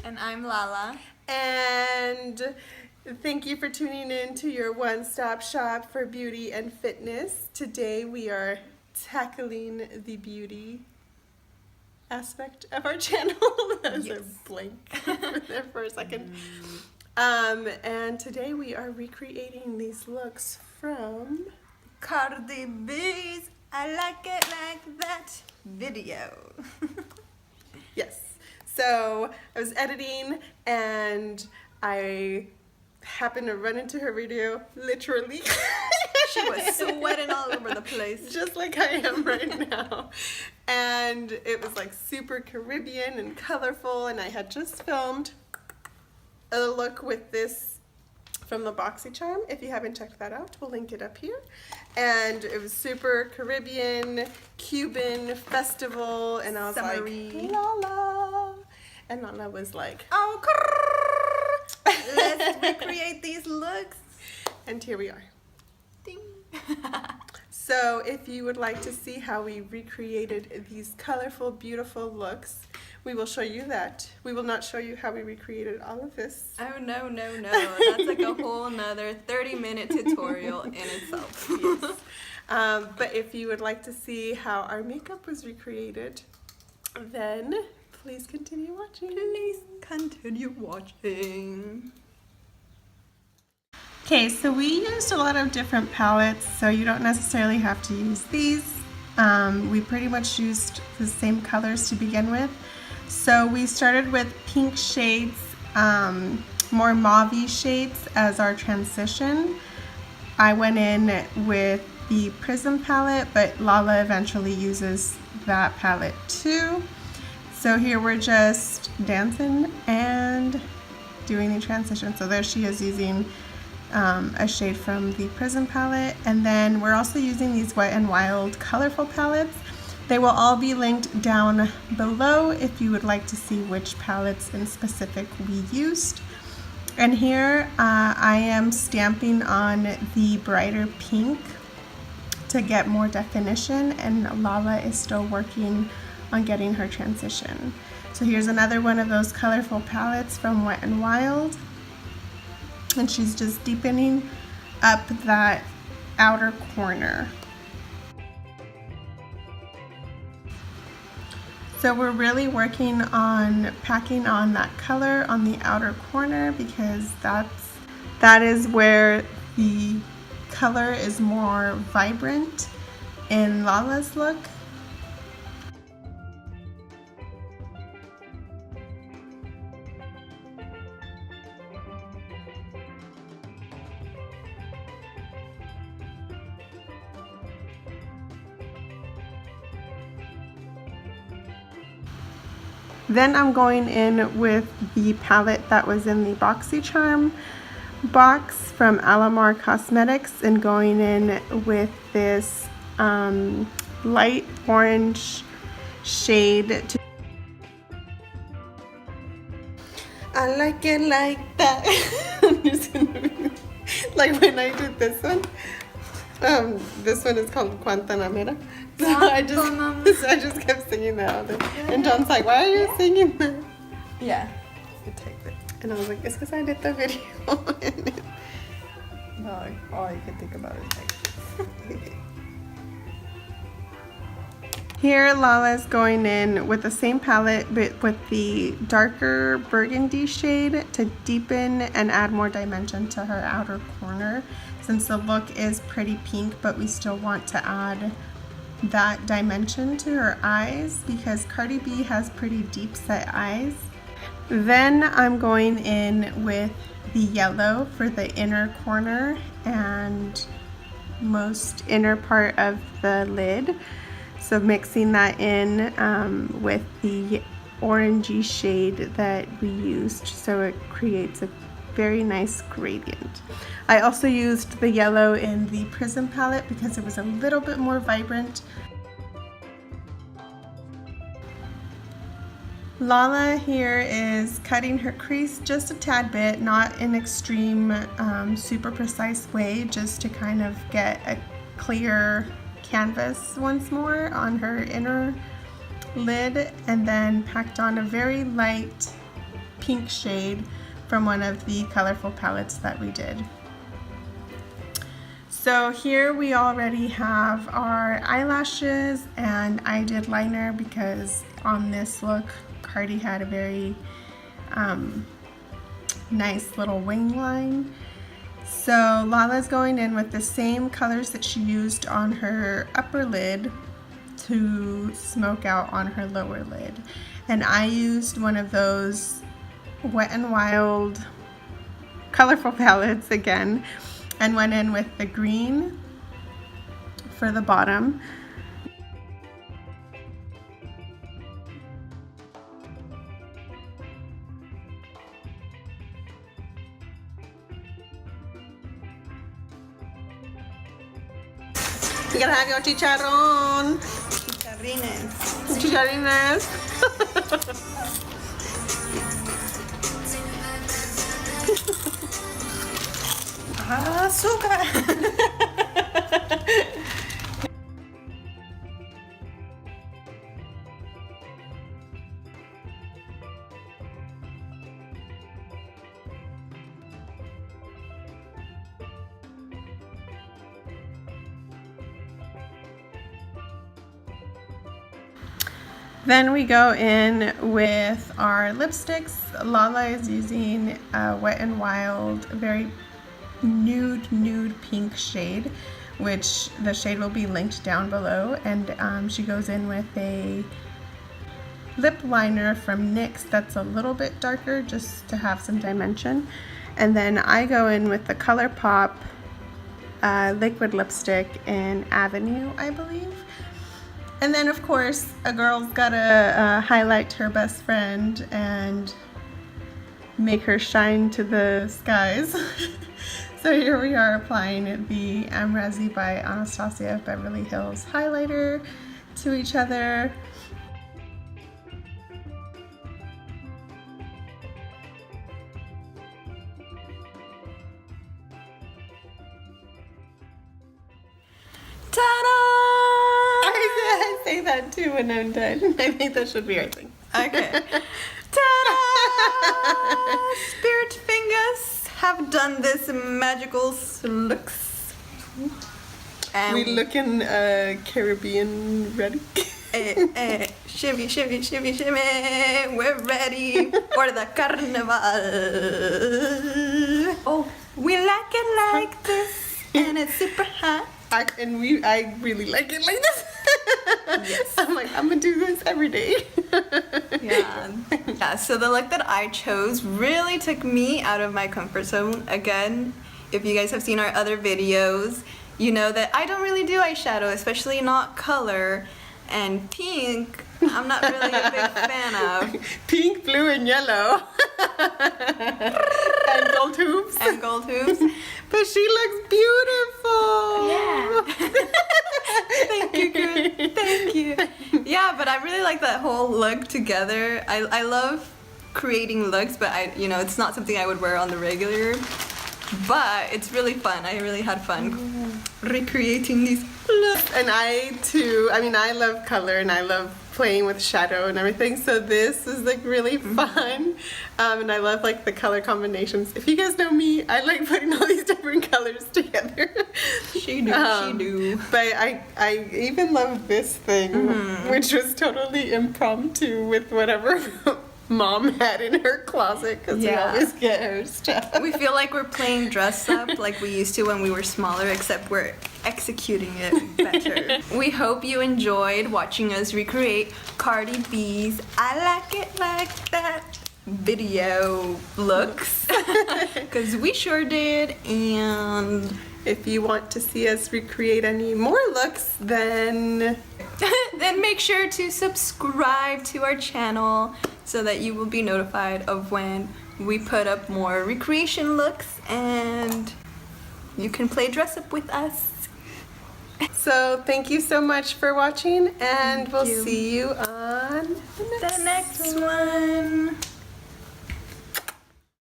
And I'm Lala. And thank you for tuning in to your one-stop shop for beauty and fitness. Today we are tackling the beauty aspect of our channel. That was a blank there for a second. And today we are recreating these looks from Cardi B's I Like It Like That video. Yes. So I was editing and I happened to run into her video, literally. She was sweating all over the place. Just like I am right now. And it was like super Caribbean and colorful, and I had just filmed a look with this from the BoxyCharm. If you haven't checked that out, we'll link it up here. And it was super Caribbean, Cuban festival, and I was Summery. like, Lala. And Lala was like, Oh, let's recreate these looks. and here we are. Ding. So if you would like to see how we recreated these colorful, beautiful looks, we will show you that. We will not show you how we recreated all of this. Oh, no. That's like a whole nother 30-minute tutorial in itself. Yes. But if you would like to see how our makeup was recreated, then please continue watching. Please continue watching. Okay, so we used a lot of different palettes, so you don't necessarily have to use these. We pretty much used the same colors to begin with. So we started with pink shades, more mauve-y shades as our transition. I went in with the Prism palette, but Lala eventually uses that palette too. So here we're just dancing and doing the transition. So there she is using a shade from the Prism palette, and then we're also using these Wet n Wild colorful palettes. They will all be linked down below if you would like to see which palettes in specific we used. And here I am stamping on the brighter pink to get more definition, and Lala is still working on getting her transition. So here's another one of those colorful palettes from Wet n Wild. And she's just deepening up that outer corner. So we're really working on packing on that color on the outer corner, because that is where the color is more vibrant in Lala's look. Then I'm going in with the palette that was in the BoxyCharm box from Alamar Cosmetics, and going in with this light orange shade. I like it like that. Like when I did this one. This one is called Guantanamera. So I just kept singing that all day. And John's like, why are you singing that? Yeah, you take it. And I was like, it's because I did the video. No, all you can think about is like Here Lala's going in with the same palette, but with the darker burgundy shade to deepen and add more dimension to her outer corner, since the look is pretty pink, but we still want to add that dimension to her eyes, because Cardi B has pretty deep set eyes. Then I'm going in with the yellow for the inner corner and most inner part of the lid. So mixing that in with the orangey shade that we used, so it creates a very nice gradient. I also used the yellow in the Prism palette because it was a little bit more vibrant. Lala here is cutting her crease just a tad bit, not in extreme, super precise way, just to kind of get a clear canvas once more on her inner lid, and then packed on a very light pink shade from one of the colorful palettes that we did. So here we already have our eyelashes, and I did liner because on this look Cardi had a very nice little wing line. So Lala's going in with the same colors that she used on her upper lid to smoke out on her lower lid. And I used one of those Wet n Wild colorful palettes again and went in with the green for the bottom. You gotta have your chicharrón. Chicharrines. Chicharrines. Azúcar. Then we go in with our lipsticks. Lala is using a Wet n Wild, very nude pink shade, which the shade will be linked down below. And she goes in with a lip liner from NYX that's a little bit darker, just to have some dimension. And then I go in with the ColourPop liquid lipstick in Avenue, I believe. And then of course a girl's gotta highlight her best friend and make her shine to the skies. So here we are applying the Amrezy by Anastasia Beverly Hills highlighter to each other. Ta-da! I say that too when I'm done. I think that should be our thing. Okay. Ta-da! Spirit fingers have done this magical looks. And We looking Caribbean ready? Shimmy, shimmy, shimmy, shimmy. We're ready for the carnival. Oh, we like it like this, and it's super hot. I really like it like this. Yes. I'm like, I'm gonna do this every day. Yeah, so the look that I chose really took me out of my comfort zone. Again, if you guys have seen our other videos, you know that I don't really do eyeshadow, especially not color. And pink, I'm not really a big fan of. Pink, blue, and yellow. And gold hoops. And gold hoops. But she looks beautiful. Yeah. Thank you, girl. Thank you. Yeah, but I really like that whole look together. I love creating looks, but it's not something I would wear on the regular. But it's really fun. I really had fun recreating these looks. And I too, I love color and I love playing with shadow and everything, so this is like really fun. And I love like the color combinations. If you guys know me, I like putting all these different colors together. She do. But I even love this thing, which was totally impromptu with whatever Mom had in her closet, because we always get her stuff. We feel like we're playing dress up like we used to when we were smaller, except we're executing it better. We hope you enjoyed watching us recreate Cardi B's I Like It Like That video looks, because we sure did. And if you want to see us recreate any more looks, then make sure to subscribe to our channel so that you will be notified of when we put up more recreation looks, and you can play dress up with us. So thank you so much for watching, and we'll see you on The next one.